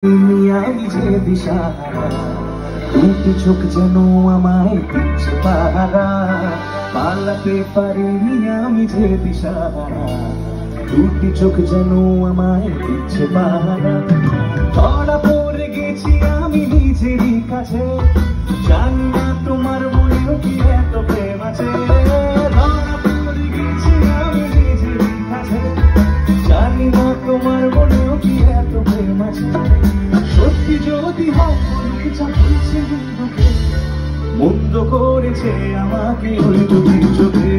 তুমি আমি যে দিশাহারা, দুটি চোখ যেন আমায় দিচ্ছে পাহারা। পালাতে পারিনি আমি যে দিশাহারা, দুটি চোখ যেন আমায় দিচ্ছে পাহারা। ধরা পড়ে গেছি আমি নিজেরই কাছে, জানি না তোমার মনেও কি এত প্রেম আছে। ধরা পড়ে গেছি আমি নিজেরই কাছে, জানি না তোমার মনেও কি এত প্রেম আছে। সত্যি যদি হয় যা বলছে মন্দ করেছে আমাকে ওই দুটি চোখে।